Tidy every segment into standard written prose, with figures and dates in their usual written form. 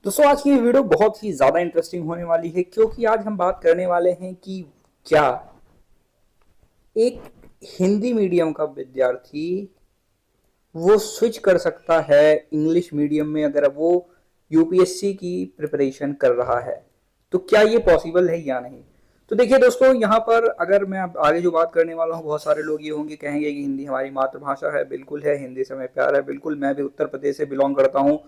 दोस्तों आज की ये वीडियो बहुत ही ज़्यादा इंटरेस्टिंग होने वाली है क्योंकि आज हम बात करने वाले हैं कि क्या एक हिंदी मीडियम का विद्यार्थी वो स्विच कर सकता है इंग्लिश मीडियम में अगर वो यूपीएससी की प्रिपरेशन कर रहा है। तो क्या ये पॉसिबल है या नहीं। तो देखिए दोस्तों, यहाँ पर अगर मैं अब आगे जो बात करने वाला हूँ, बहुत सारे लोग ये होंगे कहेंगे कि हिंदी हमारी मातृभाषा है। बिल्कुल है, हिंदी से हमें प्यार है। बिल्कुल, मैं भी उत्तर प्रदेश से बिलोंग करता हूँ,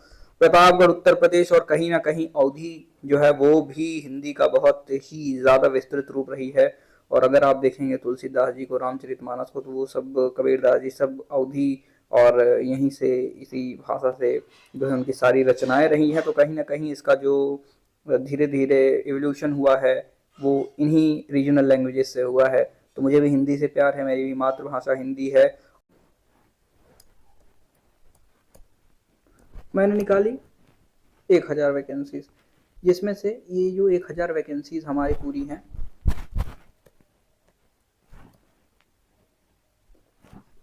प्रतापगढ़ उत्तर प्रदेश, और कहीं ना कहीं अवधि जो है वो भी हिंदी का बहुत ही ज़्यादा विस्तृत रूप रही है। और अगर आप देखेंगे तुलसीदास जी को, रामचरितमानस को, तो वो सब, कबीरदास जी, सब अवधि और यहीं से, इसी भाषा से जो है उनकी सारी रचनाएं रही हैं। तो कहीं ना कहीं इसका जो धीरे धीरे एवोल्यूशन हुआ है वो इन्हीं रीजनल लैंग्वेजेस से हुआ है। तो मुझे भी हिंदी से प्यार है, मेरी भी मातृभाषा हिंदी है। मैंने निकाली 1000 वैकेंसीज, जिसमें से ये जो 1000 वैकेंसीज हमारी पूरी हैं,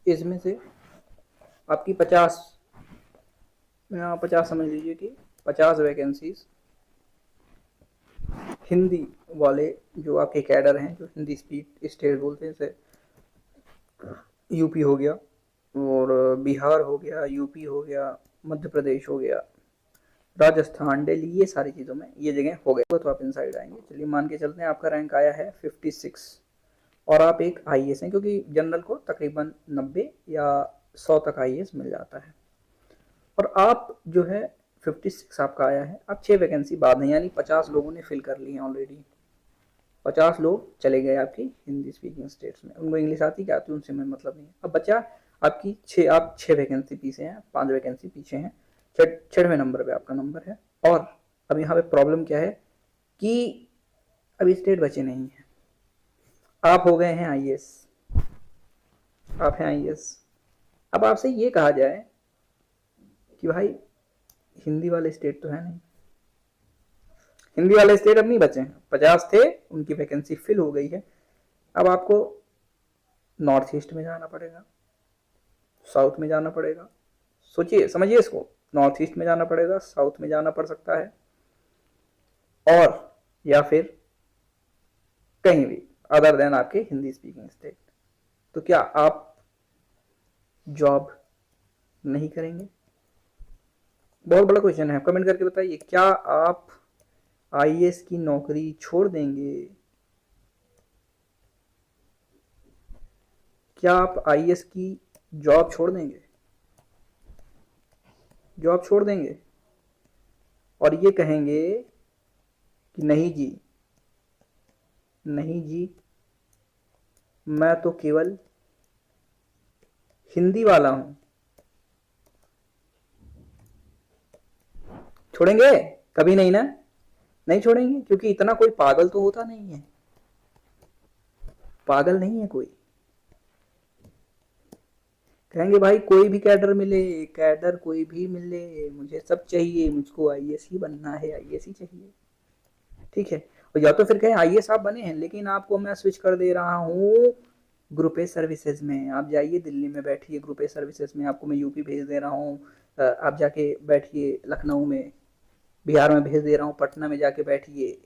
इसमें से आपकी 50 समझ लीजिए कि 50 वैकेंसीज हिंदी वाले जो आपके कैडर हैं, जो हिंदी स्पीक स्टेट बोलते हैं, जैसे यूपी हो गया और बिहार हो गया, यूपी हो गया, मध्य प्रदेश हो गया, राजस्थान, दिल्ली, ये सारी चीज़ों में ये जगह हो गए तो आप इनसाइड आएंगे। चलिए मान के चलते हैं आपका रैंक आया है 56 और आप एक आईएएस हैं, क्योंकि जनरल को तकरीबन 90 या 100 तक आईएएस मिल जाता है। और आप जो है 56 आपका आया है। अब 6 वैकेंसी बाद हैं, यानी 50 लोगों ने फिल कर ली है ऑलरेडी। 50 लोग चले गए आपकी हिंदी स्पीकिंग स्टेट्स में, उनको इंग्लिश आती क्या आती उनसे मैं मतलब नहीं। अब बचा आपकी 6, आप 6 वैकेंसी पीछे हैं, 5 वैकेंसी पीछे हैं, 6वें नंबर पे आपका नंबर है। और अब यहाँ पे प्रॉब्लम क्या है कि अभी स्टेट बचे नहीं है। आप हो गए हैं आईएएस, आप हैं आईएएस। अब आपसे ये कहा जाए कि भाई हिंदी वाले स्टेट तो है नहीं, हिंदी वाले स्टेट अब नहीं बचे हैं। 50 थे, उनकी वैकेंसी फिल हो गई है। अब आपको नॉर्थ ईस्ट में जाना पड़ेगा, साउथ में जाना पड़ेगा। सोचिए, समझिए इसको, नॉर्थ ईस्ट में जाना पड़ेगा, साउथ में जाना पड़ सकता है, और या फिर कहीं भी अदर देन आपके हिंदी स्पीकिंग स्टेट। तो क्या आप जॉब नहीं करेंगे? बहुत बड़ा क्वेश्चन है, कमेंट करके बताइए, क्या आप आईएएस की नौकरी छोड़ देंगे? क्या आप आईएएस की जॉब छोड़ देंगे? जॉब छोड़ देंगे और ये कहेंगे कि नहीं जी, नहीं जी, मैं तो केवल हिंदी वाला हूं। छोड़ेंगे? कभी नहीं ना, नहीं छोड़ेंगे, क्योंकि इतना कोई पागल तो होता नहीं है, पागल नहीं है कोई। कहेंगे भाई कोई भी कैडर मिले, कैडर कोई भी मिले, मुझे सब चाहिए, मुझको आईएएस ही बनना है, आईएएस ही चाहिए। ठीक है, और या तो फिर कहें आईएएस आप बने हैं, लेकिन आपको मैं स्विच कर दे रहा हूँ ग्रुप ए सर्विसेज में। आप जाइए दिल्ली में बैठिए ग्रुप ए सर्विसेज में, आपको मैं यूपी भेज दे रहा हूँ, आप जाके बैठिए लखनऊ में, बिहार में भेज दे रहा हूँ, पटना में जाके बैठिए।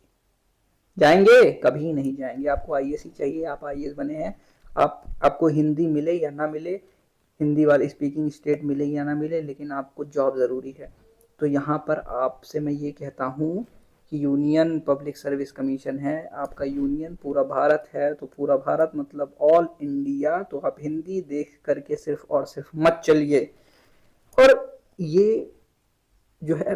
जाएंगे? कभी नहीं जाएंगे। आपको आईएएस ही चाहिए, आप आईएएस बने हैं। आपको हिंदी मिले या ना मिले, हिंदी वाले स्पीकिंग स्टेट मिले या ना मिले, लेकिन आपको जॉब ज़रूरी है। तो यहाँ पर आपसे मैं ये कहता हूँ कि यूनियन पब्लिक सर्विस कमीशन है, आपका यूनियन पूरा भारत है, तो पूरा भारत मतलब ऑल इंडिया। तो आप हिंदी देख करके सिर्फ और सिर्फ मत चलिए। और ये जो है,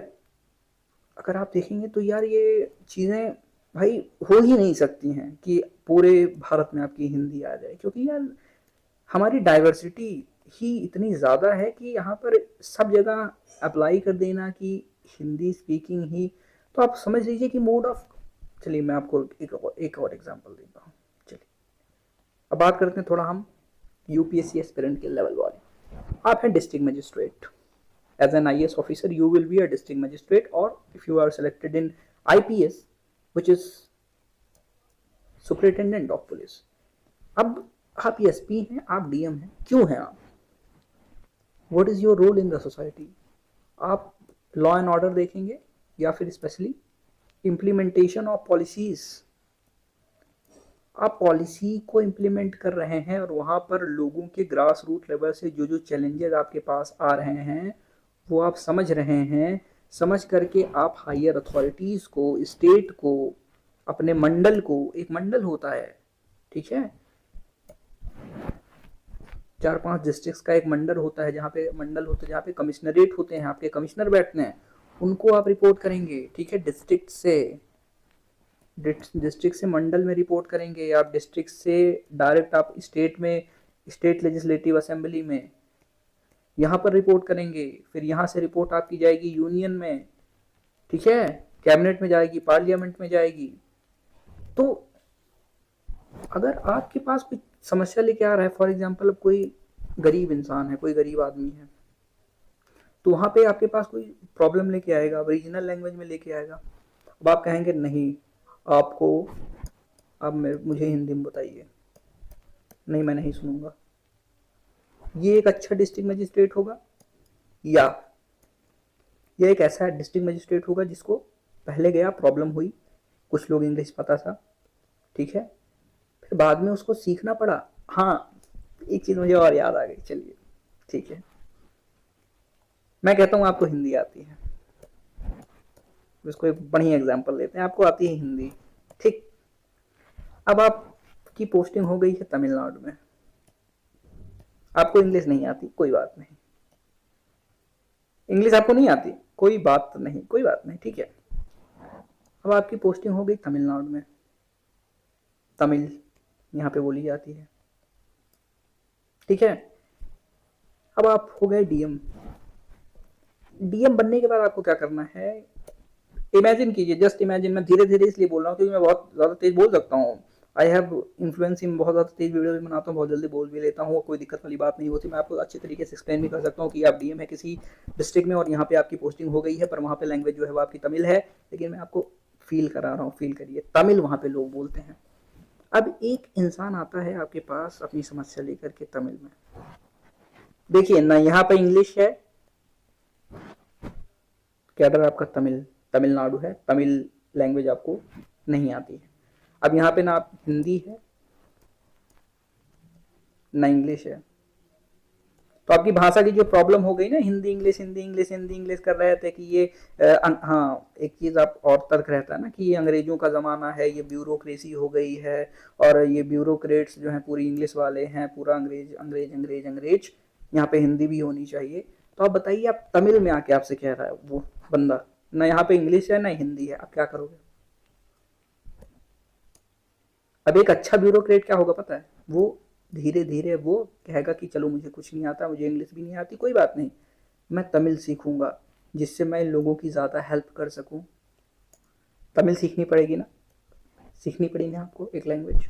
अगर आप देखेंगे तो यार ये चीज़ें भाई हो ही नहीं सकती हैं कि पूरे भारत में आपकी हिंदी आ जाए, क्योंकि यार हमारी डाइवर्सिटी ही इतनी ज़्यादा है कि यहाँ पर सब जगह अप्लाई कर देना कि हिंदी स्पीकिंग ही, तो आप समझ लीजिए कि मोड ऑफ। चलिए मैं आपको एक और एग्जांपल देता हूँ। चलिए अब बात करते हैं थोड़ा हम यूपीएससी एस्पिरेंट के लेवल वाले। आप हैं district magistrate. As an IAS officer, you will be a district magistrate, or if you are selected in IPS, which is superintendent of police. अब आप एसपी हैं, आप डीएम हैं, क्यों हैं आप? What is your role in the society? आप law and order देखेंगे, या फिर स्पेशली इम्प्लीमेंटेशन ऑफ पॉलिसीज। आप पॉलिसी को इम्प्लीमेंट कर रहे हैं और वहाँ पर लोगों के ग्रास रूट लेवल से जो जो चैलेंजेस आपके पास आ रहे हैं वो आप समझ रहे हैं। समझ करके आप हायर अथॉरिटीज़ को, स्टेट को, अपने मंडल को, एक मंडल होता है, ठीक है, 4-5 डिस्ट्रिक्ट्स का एक मंडल होता है, जहाँ पे मंडल होता है, जहाँ पे कमिश्नरेट होते हैं, आपके कमिश्नर बैठते हैं, उनको आप रिपोर्ट करेंगे, ठीक है। डिस्ट्रिक्ट से मंडल में रिपोर्ट करेंगे, आप डिस्ट्रिक्ट से डायरेक्ट आप स्टेट में, स्टेट लेजिस्लेटिव असेंबली में यहाँ पर रिपोर्ट करेंगे, फिर यहाँ से रिपोर्ट आपकी जाएगी यूनियन में, ठीक है, कैबिनेट में जाएगी, पार्लियामेंट में जाएगी। तो अगर आपके पास कोई समस्या लेके आ रहा है, फॉर एग्जांपल अब कोई गरीब इंसान है, कोई गरीब आदमी है, तो वहाँ पे आपके पास कोई प्रॉब्लम लेके आएगा, अब रीजनल लैंग्वेज में लेके आएगा। अब आप कहेंगे नहीं आपको, अब मुझे हिंदी में बताइए, नहीं मैं नहीं सुनूंगा। ये एक अच्छा डिस्ट्रिक्ट मजिस्ट्रेट होगा या यह एक ऐसा डिस्ट्रिक्ट मजिस्ट्रेट होगा जिसको पहले गया, प्रॉब्लम हुई, कुछ लोग इंग्लिश पता था, ठीक है, फिर बाद में उसको सीखना पड़ा। हाँ, एक चीज मुझे और याद आ गई, चलिए ठीक है, मैं कहता हूँ आपको हिंदी आती है, इसको एक बढ़िया एग्जांपल लेते हैं, आपको आती है हिंदी, ठीक। अब आपकी पोस्टिंग हो गई है तमिलनाडु में, आपको इंग्लिश नहीं आती, कोई बात नहीं, इंग्लिश आपको नहीं आती, कोई बात नहीं, कोई बात नहीं, ठीक है। अब आपकी पोस्टिंग हो गई तमिलनाडु में, तमिल यहाँ पे बोली जाती है, ठीक है। अब आप हो गए डीएम। डीएम बनने के बाद आपको क्या करना है, इमेजिन कीजिए, जस्ट इमेजिन, मैं धीरे धीरे इसलिए बोल रहा हूँ क्योंकि मैं बहुत ज़्यादा तेज बोल सकता हूँ, आई हैव इन्फ्लुएंस इन, बहुत ज़्यादा तेज वीडियो भी बनाता हूँ, बहुत जल्दी बोल भी लेता हूँ, कोई दिक्कत वाली बात नहीं होती। मैं आपको अच्छे तरीके से एक्सप्लेन भी कर सकता हूँ कि आप डीएम है किसी डिस्ट्रिक्ट में और यहाँ पे आपकी पोस्टिंग हो गई है, पर वहाँ पे लैंग्वेज जो है वो आपकी तमिल है, लेकिन मैं आपको फील करा रहा हूँ, फील करिए, तमिल वहाँ पे लोग बोलते हैं। अब एक इंसान आता है आपके पास अपनी समस्या लेकर के तमिल में, देखिए ना यहाँ पे इंग्लिश है, कैडर आपका तमिलनाडु है, तमिल लैंग्वेज आपको नहीं आती है। अब यहाँ पे ना आप हिंदी है ना इंग्लिश है, तो आपकी भाषा की जो प्रॉब्लम हो गई ना, Hindi English Hindi English Hindi English कर रहे थे कि ये हाँ, एक चीज़ आप और तर्क रहता है ना कि ये अंग्रेजों का ज़माना है, ये ब्यूरोक्रेसी हो गई है और ये ब्यूरोक्रेट्स जो हैं पूरी इंग्लिश वाले हैं, पूरा अंग्रेज अंग्रेज अंग्रेज अंग्रेज, यहाँ पे हिंदी भी होनी चाहिए। तो आप बताइए, आप तमिल में आके आपसे कह रहा है वो बंदा, ना यहाँ पे इंग्लिश है ना हिंदी है, आप क्या करोगे? अब एक अच्छा ब्यूरोक्रेट क्या होगा पता है, वो धीरे धीरे वो कहेगा कि चलो मुझे कुछ नहीं आता, मुझे इंग्लिश भी नहीं आती, कोई बात नहीं, मैं तमिल सीखूंगा जिससे मैं इन लोगों की ज़्यादा हेल्प कर सकूं। तमिल सीखनी पड़ेगी ना, सीखनी पड़ेगी ना आपको एक लैंग्वेज।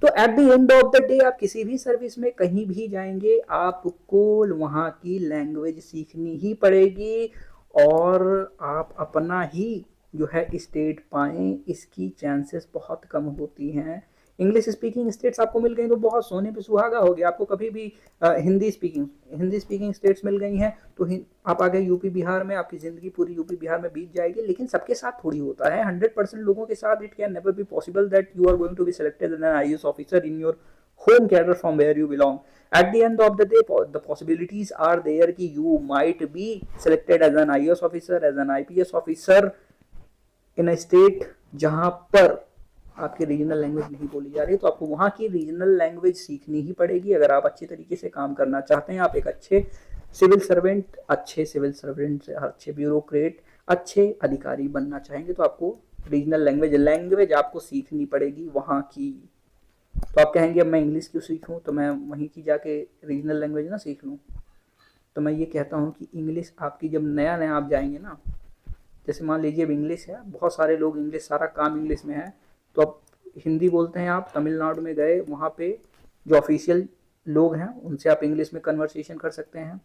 तो at the end of the day आप किसी भी सर्विस में कहीं भी जाएंगे, आपको वहाँ की लैंग्वेज सीखनी ही पड़ेगी और आप अपना ही जो है स्टेट पाएँ, इसकी चांसेस बहुत कम होती हैं। इंग्लिश स्पीकिंग स्टेट्स आपको मिल गई तो बहुत सोने पे सुहागा हो गया, आपको कभी भी हिंदी स्पीकिंग स्टेट्स मिल गई हैं तो आप आ गए यूपी बिहार में, आपकी ज़िंदगी पूरी यूपी बिहार में बीत जाएगी। लेकिन सबके साथ थोड़ी होता है, 100% लोगों के साथ it can never be possible that you are going to be selected as an IAS officer in your home cadre from where you belong. At the end of the day, the possibilities are there कि you might be selected as an IAS officer, as an IPS officer in a state जहाँ पर आपकी regional language नहीं बोली जा रही, तो आपको वहाँ की रीजनल लैंग्वेज सीखनी ही पड़ेगी अगर आप अच्छे तरीके से काम करना चाहते हैं। आप एक अच्छे सिविल सर्वेंट से अच्छे ब्यूरोक्रेट, अच्छे अधिकारी बनना चाहेंगे तो आपको रीजनल लैंग्वेज आपको सीखनी पड़ेगी वहाँ की। तो आप कहेंगे अब मैं इंग्लिश क्यों सीखूं, तो मैं वहीं की जाके रीजनल लैंग्वेज ना सीख लूं। तो मैं ये कहता हूं कि इंग्लिश आपकी जब नया आप जाएंगे ना, जैसे मान लीजिए अब इंग्लिश है, बहुत सारे लोग इंग्लिश, सारा काम इंग्लिश में है, तो अब हिंदी बोलते हैं, आप तमिलनाडु में गए, वहाँ पे जो ऑफिशियल लोग हैं उनसे आप इंग्लिश में कन्वर्सेशन कर सकते हैं,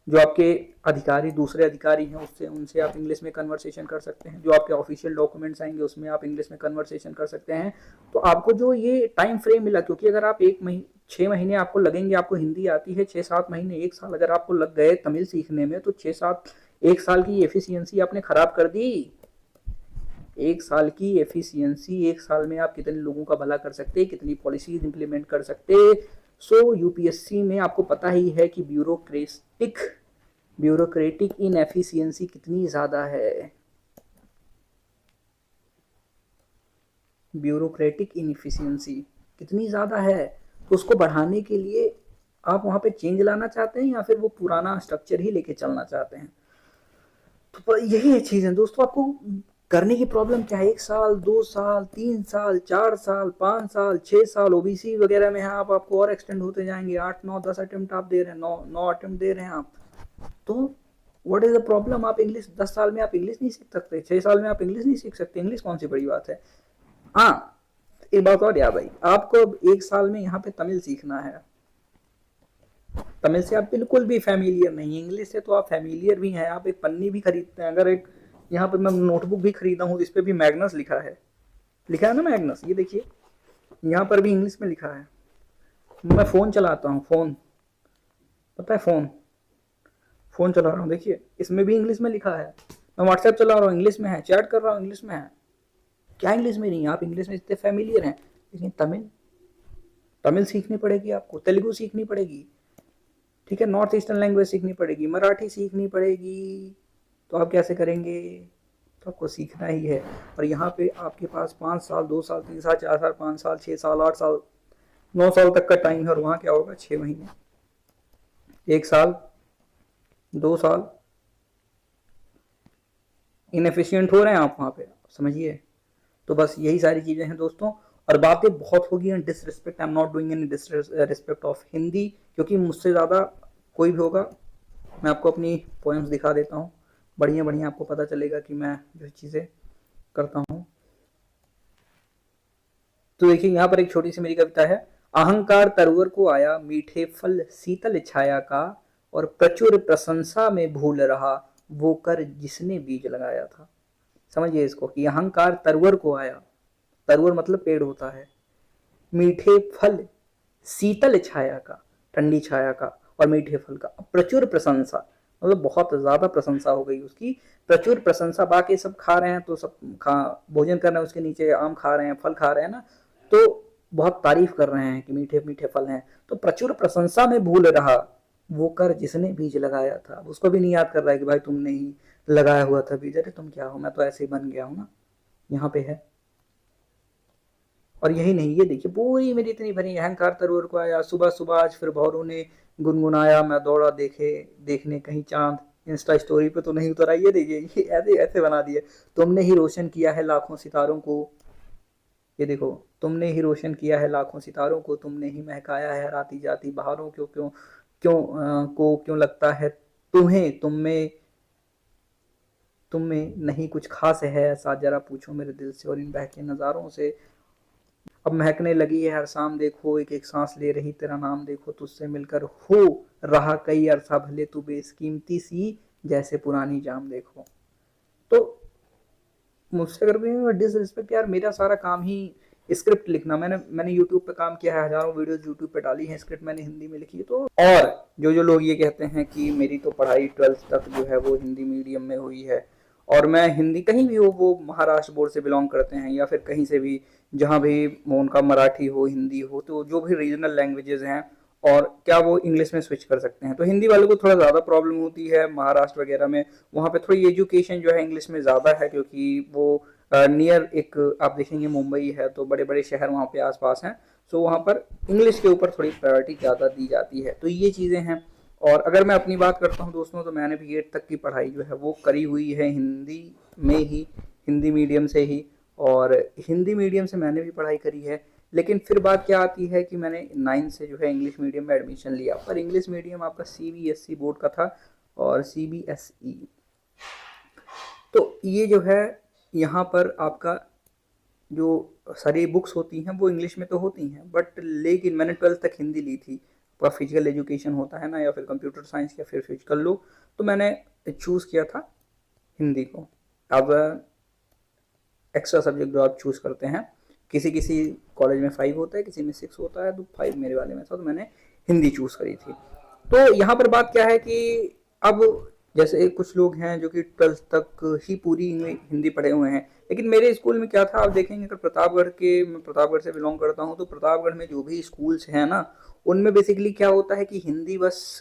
जो आपके अधिकारी, दूसरे अधिकारी हैं उससे, उनसे आप इंग्लिश में कन्वर्सेशन कर सकते हैं, जो आपके ऑफिशियल डॉक्यूमेंट्स आएंगे उसमें आप इंग्लिश में कन्वर्सेशन कर सकते हैं। तो आपको जो ये टाइम फ्रेम मिला, क्योंकि अगर आप 6 महीने आपको लगेंगे, आपको हिंदी आती है, 6-7 महीने 1 साल अगर आपको लग गए तमिल सीखने में, तो 6-7 1 साल की एफिशिएंसी आपने खराब कर दी। 1 साल की एफिशिएंसी, 1 साल में आप कितने लोगों का भला कर सकते, कितनी पॉलिसीज इंप्लीमेंट कर सकते। सो यूपीएससी में आपको पता ही है कि ब्यूरोक्रेटिक इनएफिशिएंसी कितनी ज़्यादा है। ब्यूरोक्रेटिक इनएफिशिएंसी कितनी ज़्यादा है, तो उसको बढ़ाने के लिए आप वहाँ पे चेंज लाना चाहते हैं या फिर वो पुराना स्ट्रक्चर ही लेके चलना चाहते हैं। तो यही चीज़ है दोस्तों, आपको करने की प्रॉब्लम क्या है। 1 साल, 2 साल, 3 साल, 4 साल, 5 साल, 6 साल, ओबीसी वगैरह में है आपको और एक्सटेंड होते जाएंगे। 8, 9, 10 अटेम्प्ट आप दे रहे हैं, 9 अटेम्प्ट दे रहे हैं आप। तो व्हाट इज द प्रॉब्लम। आप इंग्लिश 10 साल में आप इंग्लिश नहीं सीख सकते, 6 साल में आप इंग्लिश नहीं सीख सकते। इंग्लिश कौन सी बड़ी बात है। हाँ, एक बात और याद आई, आपको अब 1 साल में यहाँ पे तमिल सीखना है। तमिल से आप बिल्कुल भी फैमिलियर नहीं, इंग्लिश से तो आप फैमिलियर भी हैं। आप एक पन्नी भी खरीदते हैं, अगर एक यहाँ पे मैं नोटबुक भी खरीदा हूँ, इस पर भी मैग्नस लिखा है ना मैग्नस, ये देखिए यहाँ पर भी इंग्लिश में लिखा है। मैं फ़ोन चलाता हूँ, फ़ोन पता है, फ़ोन चला रहा हूँ, देखिए इसमें भी इंग्लिश में लिखा है। मैं व्हाट्सएप चला रहा हूँ, इंग्लिश में है। चैट कर रहा हूँ, इंग्लिश में है। क्या इंग्लिश में नहीं है, आप इंग्लिश में इतने फैमिलियर हैं। लेकिन तमिल सीखनी पड़ेगी आपको, तेलुगु सीखनी पड़ेगी, ठीक है, नॉर्थ ईस्टर्न लैंग्वेज सीखनी पड़ेगी, मराठी सीखनी पड़ेगी। तो आप कैसे करेंगे, तो आपको सीखना ही है। और यहाँ पे आपके पास 5 साल, 2 साल, 3 साल, 4 साल, 5 साल, 6 साल, 8 साल, 9 साल तक का टाइम है। और वहाँ क्या होगा, 6 महीने, 1 साल, 2 साल इनएफिशिएंट हो रहे हैं आप वहाँ पे, समझिए। तो बस यही सारी चीज़ें हैं दोस्तों। और बातें बहुत होगी हैं disrespect, I am not doing any disrespect of Hindi, क्योंकि मुझसे ज़्यादा कोई भी होगा। मैं आपको अपनी पोएम्स दिखा देता हूँ, बढ़िया बढ़िया, आपको पता चलेगा कि मैं जो चीज़ें करता हूँ। तो देखिए यहाँ पर एक छोटी सी मेरी कविता है। अहंकार तरवर को आया, मीठे फल शीतल छाया का, और प्रचुर प्रशंसा में भूल रहा वो कर जिसने बीज लगाया था। समझिए इसको कि अहंकार तरवर को आया, तरवर मतलब पेड़ होता है, मीठे फल शीतल छाया का, ठंडी छाया का, और मीठे फल का, प्रचुर प्रशंसा मतलब बहुत ज्यादा प्रशंसा हो गई उसकी, प्रचुर प्रशंसा। बाकी सब खा रहे हैं तो सब भोजन कर रहे हैं, उसके नीचे आम खा रहे हैं, फल खा रहे हैं ना, तो बहुत तारीफ कर रहे हैं कि मीठे मीठे फल हैं। तो प्रचुर प्रशंसा में भूल रहा वो कर जिसने बीज लगाया था। उसको भी नहीं याद कर रहा है कि भाई तुमने ही लगाया हुआ था बीज, अरे तुम क्या हो, मैं तो ऐसे ही बन गया हूं ना। यहाँ पे है। और यही नहीं, ये देखिए पूरी मेरी इतनी भरी, अहंकार तरवर को आया, सुबह सुबह आज फिर भौरों ने गुनगुनाया, मैं दौड़ा देखने कहीं चांद, इंस्टा स्टोरी पे तो नहीं उतरा। ये देखिए, ये ऐसे ऐसे बना दिए। तुमने ही रोशन किया है लाखों सितारों को, ये देखो, तुमने ही रोशन किया है लाखों सितारों को, तुमने ही महकाया है राती जाती बहारों क्यों क्यों क्यों लगता है तुम्हें, तुम में नहीं कुछ खास है ऐसा, जरा पूछो मेरे दिल से और इन बहके नज़ारों से। अब महकने लगी है हर शाम देखो, एक एक सांस ले रही तेरा नाम देखो, तुझसे मिलकर हो रहा कई अरसा भले तू बेसकीमती सी जैसे पुरानी जाम देखो। तो मुझसे अगर भी डिसरिस्पेक्ट, यार मेरा सारा काम ही स्क्रिप्ट लिखना, मैंने यूट्यूब पे काम किया है, हजारों वीडियोस यूट्यूब पे डाली हैं, स्क्रिप्ट मैंने हिंदी में लिखी है। तो और जो लोग ये कहते हैं कि मेरी तो पढ़ाई 12th तक जो है वो हिंदी मीडियम में हुई है, और मैं हिंदी कहीं भी हो, वो महाराष्ट्र बोर्ड से बिलोंग करते हैं या फिर कहीं से भी, जहाँ भी उनका मराठी हो, हिंदी हो, तो जो भी रीजनल लैंग्वेजेस हैं, और क्या वो इंग्लिश में स्विच कर सकते हैं। तो हिंदी वालों को थोड़ा ज़्यादा प्रॉब्लम होती है महाराष्ट्र वगैरह में, वहाँ पे थोड़ी एजुकेशन जो है इंग्लिश में ज़्यादा है, क्योंकि वो नियर एक आप देखेंगे मुंबई है, तो बड़े बड़े शहर वहाँ पे आसपास हैं। सो वहाँ पर इंग्लिश के ऊपर थोड़ी प्रायोरिटी ज़्यादा दी जाती है। तो ये चीज़ें हैं। और अगर मैं अपनी बात करता हूँ दोस्तों, तो मैंने भी 8 तक की पढ़ाई जो है वो करी हुई है हिंदी में ही, हिंदी मीडियम से ही, और हिंदी मीडियम से मैंने भी पढ़ाई करी है। लेकिन फिर बात क्या आती है कि मैंने 9 से जो है इंग्लिश मीडियम में एडमिशन लिया, पर इंग्लिश मीडियम आपका CBSE बोर्ड का था और CBSE। तो ये जो है यहाँ पर आपका जो सारी बुक्स होती हैं वो इंग्लिश में तो होती हैं, बट लेकिन मैंने 12th तक हिंदी ली थी। आपका फिजिकल एजुकेशन होता है ना, या फिर कंप्यूटर साइंस या फिर फिजिकल लो, तो मैंने चूज़ किया था हिंदी को। अब एक्स्ट्रा सब्जेक्ट जो आप चूज़ करते हैं, किसी किसी कॉलेज में 5 होता है, किसी में 6 होता है, तो 5 मेरे वाले में था, तो मैंने हिंदी चूज़ करी थी। तो यहाँ पर बात क्या है कि अब जैसे कुछ लोग हैं जो कि 12th तक ही पूरी हिंदी पढ़े हुए हैं, लेकिन मेरे स्कूल में क्या था, आप देखेंगे अगर मैं प्रतापगढ़ से बिलोंग करता हूँ, तो प्रतापगढ़ में जो भी स्कूल्स हैं ना, उनमें बेसिकली क्या होता है कि हिंदी बस,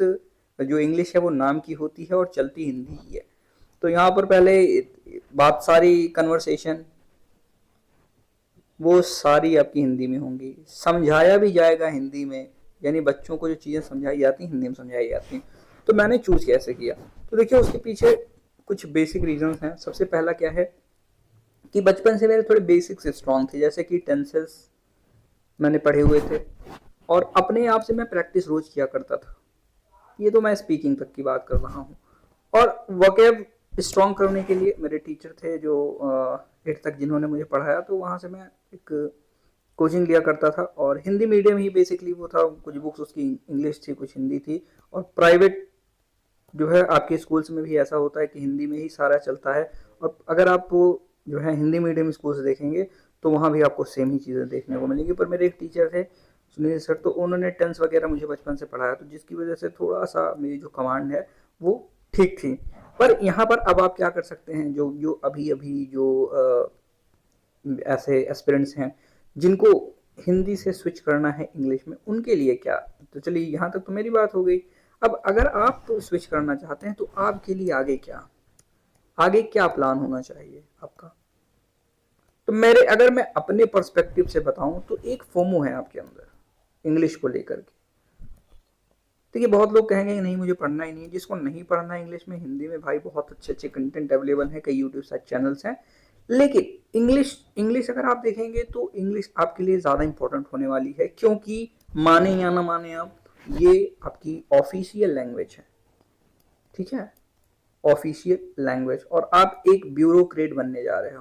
जो इंग्लिश है वो नाम की होती है और चलती हिंदी ही है। तो यहाँ पर पहले बात सारी कन्वर्सेशन वो सारी आपकी हिंदी में होंगी, समझाया भी जाएगा हिंदी में, यानी बच्चों को जो चीज़ें समझाई जाती हैं हिंदी में समझाई जाती हैं। तो मैंने चूज़ कैसे किया, तो देखिए उसके पीछे कुछ बेसिक रीजंस हैं। सबसे पहला क्या है कि बचपन से मेरे थोड़े बेसिक्स स्ट्रांग थे, जैसे कि टेंसेस मैंने पढ़े हुए थे और अपने आप से मैं प्रैक्टिस रोज किया करता था। ये तो मैं स्पीकिंग तक की बात कर रहा हूँ। और वोकैब स्ट्रॉन्ग करने के लिए मेरे टीचर थे जो 8th तक जिन्होंने मुझे पढ़ाया, तो वहाँ से मैं एक कोचिंग लिया करता था, और हिंदी मीडियम ही बेसिकली वो था, कुछ बुक्स उसकी इंग्लिश थी कुछ हिंदी थी। और प्राइवेट जो है आपके स्कूल्स में भी ऐसा होता है कि हिंदी में ही सारा चलता है, और अगर आप जो है हिंदी मीडियम स्कूल से देखेंगे तो वहाँ भी आपको सेम ही चीज़ें देखने को मिलेंगी। पर मेरे एक टीचर थे सुनील सर, तो उन्होंने टेंस वगैरह मुझे बचपन से पढ़ाया, तो जिसकी वजह से थोड़ा सा मेरी जो कमांड है वो ठीक थी। पर यहाँ पर अब आप क्या कर सकते हैं, जो जो अभी अभी जो ऐसे एस्पिरेंट्स हैं जिनको हिंदी से स्विच करना है इंग्लिश में, उनके लिए क्या। तो चलिए यहाँ तक तो मेरी बात हो गई। अब अगर आप स्विच करना चाहते हैं तो आपके लिए आगे क्या प्लान होना चाहिए आपका। तो मेरे अगर मैं अपने पर्सपेक्टिव से बताऊं तो एक फोमो है आपके अंदर इंग्लिश को लेकर के। देखिए बहुत लोग कहेंगे नहीं मुझे पढ़ना ही नहीं है, जिसको नहीं पढ़ना है इंग्लिश में, हिंदी में भाई बहुत अच्छे अच्छे कंटेंट अवेलेबल हैं, कई यूट्यूब साइट चैनल्स हैं। लेकिन इंग्लिश अगर आप देखेंगे तो इंग्लिश आपके लिए ज़्यादा इंपॉर्टेंट होने वाली है, क्योंकि माने या ना माने आप, ये आपकी ऑफिशियल लैंग्वेज है, ठीक है, ऑफिशियल लैंग्वेज। और आप एक ब्यूरोक्रेट बनने जा रहे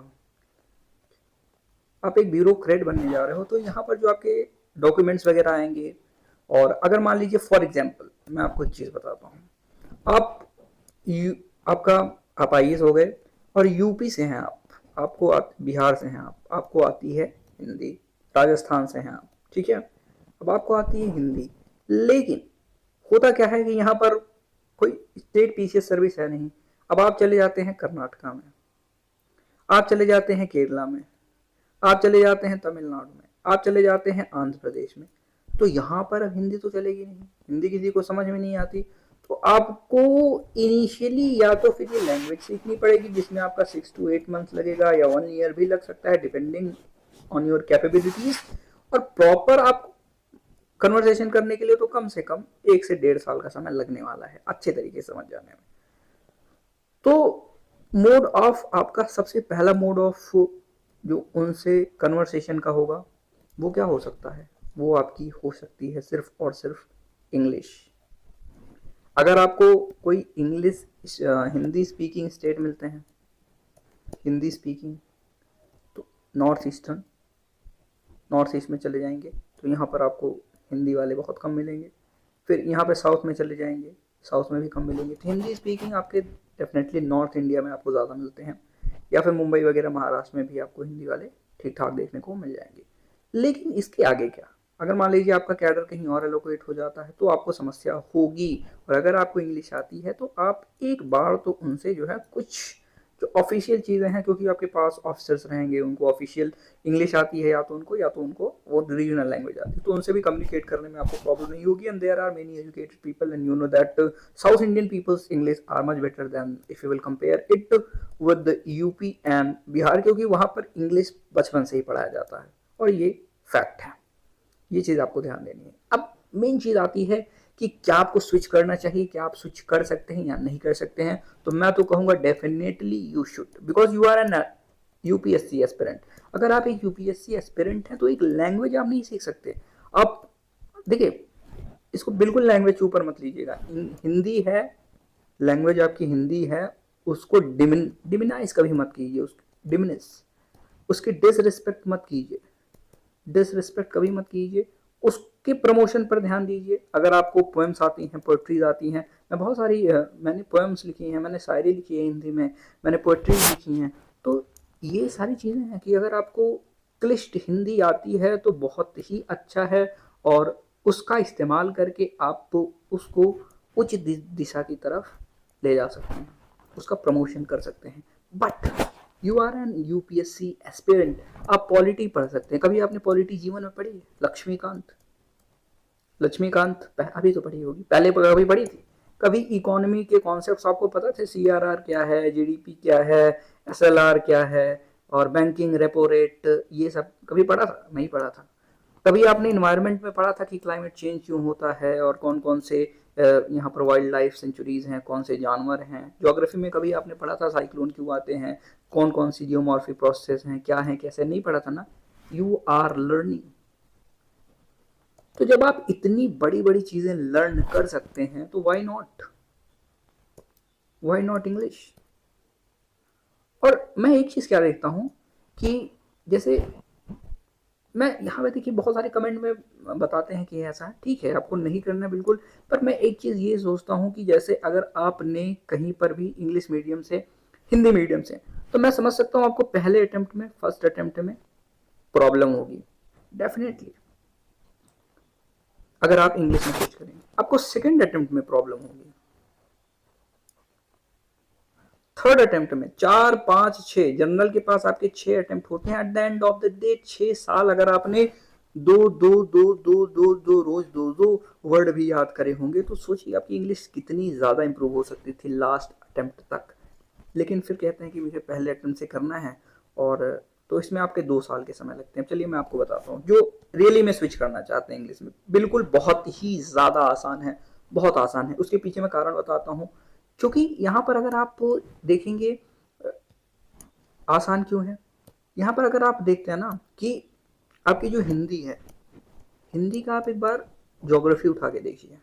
हो, तो यहाँ पर जो आपके डॉक्यूमेंट्स वगैरह आएंगे, और अगर मान लीजिए फॉर एग्जांपल मैं आपको एक चीज़ बताता हूँ, आपका आप IAS हो गए और यूपी से हैं आप, बिहार से हैं आपको आती है हिंदी, राजस्थान से हैं आप, ठीक है, अब आपको आती है हिंदी, लेकिन होता क्या है कि यहाँ पर कोई स्टेट PCS सर्विस है नहीं। अब आप चले जाते हैं कर्नाटका में, आप चले जाते हैं केरला में, आप चले जाते हैं तमिलनाडु में, आप चले जाते हैं आंध्र प्रदेश में, तो यहाँ पर अब हिंदी तो चलेगी नहीं, हिंदी किसी को समझ में नहीं आती। तो आपको इनिशियली या तो फिर ये लैंग्वेज सीखनी पड़ेगी, जिसमें आपका 6 to 8 मंथ्स लगेगा या 1 year भी लग सकता है, डिपेंडिंग ऑन योर कैपेबिलिटीज। और प्रॉपर आप कन्वर्सेशन करने के लिए तो कम से कम 1 से 1.5 साल का समय लगने वाला है अच्छे तरीके से समझ जाने में। तो मोड ऑफ आपका सबसे पहला मोड ऑफ जो उनसे कन्वर्सेशन का होगा वो क्या हो सकता है, वो आपकी हो सकती है सिर्फ और सिर्फ इंग्लिश। अगर आपको कोई हिंदी स्पीकिंग स्टेट मिलते हैं, हिंदी स्पीकिंग, तो नॉर्थ ईस्ट में चले जाएंगे तो यहाँ पर आपको हिंदी वाले बहुत कम मिलेंगे। फिर यहाँ पे साउथ में चले जाएंगे, साउथ में भी कम मिलेंगे। तो हिंदी स्पीकिंग आपके डेफिनेटली नॉर्थ इंडिया में आपको ज़्यादा मिलते हैं, या फिर मुंबई वगैरह महाराष्ट्र में भी आपको हिंदी वाले ठीक ठाक देखने को मिल जाएंगे। लेकिन इसके आगे क्या, अगर मान लीजिए आपका कैडर कहीं और एलोकेट हो जाता है तो आपको समस्या होगी। और अगर आपको इंग्लिश आती है तो आप एक बार तो उनसे जो है कुछ जो ऑफिशियल चीज़ें हैं, क्योंकि आपके पास ऑफिसर्स रहेंगे, उनको ऑफिशियल इंग्लिश आती है, या तो उनको वो रीजनल लैंग्वेज आती है, तो उनसे भी कम्युनिकेट करने में आपको प्रॉब्लम नहीं होगी। And there are many educated people and you know that south Indian peoples English are much better than if you will compare it with UP and Bihar, क्योंकि वहाँ पर इंग्लिश बचपन से ही पढ़ाया जाता है, और ये फैक्ट है, ये चीज़ आपको ध्यान देनी है। अब मेन चीज़ आती है कि क्या आपको स्विच करना चाहिए, क्या आप स्विच कर सकते हैं या नहीं कर सकते हैं। तो मैं तो कहूँगा definitely you should, because you are an UPSC aspirant. अगर आप एक UPSC एस्पिरेंट हैं तो एक लैंग्वेज आप नहीं सीख सकते। आप देखिए इसको बिल्कुल लैंग्वेज के ऊपर मत लीजिएगा, हिंदी है, लैंग्वेज आपकी हिंदी है, उसको डिमिनाइज कभी मत कीजिए, उसकी डिसरिस्पेक्ट कभी मत कीजिए, उसके प्रमोशन पर ध्यान दीजिए। अगर आपको पोएम्स आती हैं, पोएट्रीज आती हैं, मैंने पोएम्स लिखी हैं, मैंने शायरी लिखी है हिंदी में, मैंने पोएट्रीज लिखी हैं, तो ये सारी चीज़ें हैं कि अगर आपको क्लिष्ट हिंदी आती है तो बहुत ही अच्छा है, और उसका इस्तेमाल करके आप तो उसको उच्च दिशा की तरफ ले जा सकते हैं, उसका प्रमोशन कर सकते हैं। But you are an UPSC aspirant, आप पॉलिटी पढ़ सकते हैं। कभी आपने पॉलिटी जीवन में पढ़ी है? लक्ष्मीकांत अभी तो पढ़ी होगी, पहले कभी पढ़ी थी? कभी इकोनॉमी के कॉन्सेप्ट्स आपको पता थे? सीआरआर क्या है, जीडीपी क्या है, एसएलआर क्या है, और बैंकिंग रेपो रेट, ये सब कभी पढ़ा था? नहीं पढ़ा था। कभी आपने इन्वायरमेंट में पढ़ा था कि क्लाइमेट चेंज क्यों होता है और कौन कौन से यहाँ पर वाइल्ड लाइफ सेंचुरीज हैं, कौन से जानवर हैं? ज्योग्राफी में कभी आपने पढ़ा था साइक्लोन क्यों आते हैं, कौन कौन सी जियोमॉर्फिक प्रोसेस हैं, क्या है कैसे? नहीं पढ़ा था ना। You are learning. तो जब आप इतनी बड़ी बड़ी चीजें लर्न कर सकते हैं तो व्हाई नॉट इंग्लिश? और मैं एक चीज क्या देखता हूं कि जैसे मैं यहाँ पे देखिए बहुत सारे कमेंट में बताते हैं कि ऐसा है, ठीक है, आपको नहीं करना बिल्कुल, पर मैं एक चीज़ ये सोचता हूँ कि जैसे अगर आपने कहीं पर भी इंग्लिश मीडियम से हिंदी मीडियम से, तो मैं समझ सकता हूँ आपको पहले अटेम्प्ट में, फर्स्ट अटेम्प्ट में प्रॉब्लम होगी डेफिनेटली। अगर आप इंग्लिश में स्विच करेंगे आपको सेकेंड अटेम्प्ट में प्रॉब्लम होगी, थर्ड अटेम्प्ट में, 4 5 6, जनरल के पास आपके 6 अटेम्प्ट होते हैं। At the end of the day 6 साल अगर आपने दो दो दो दो दो दो रोज दो वर्ड भी याद करे होंगे तो सोचिए आपकी इंग्लिश कितनी ज्यादा इंप्रूव हो सकती थी लास्ट अटेम्प्ट तक। लेकिन फिर कहते हैं कि मुझे पहले अटेम्प्ट से करना है, और तो इसमें आपके 2 साल के समय लगते हैं। चलिए मैं आपको बताता हूँ, जो रियली में स्विच करना चाहते हैं इंग्लिश में, बिल्कुल बहुत ही ज्यादा आसान है, बहुत आसान है। उसके पीछे मैं कारण बताता हूँ, क्योंकि यहाँ पर अगर आप देखेंगे आसान क्यों है। यहाँ पर अगर आप देखते हैं ना कि आपकी जो हिंदी है, हिंदी का आप एक बार ज्योग्राफी उठा के देखिए,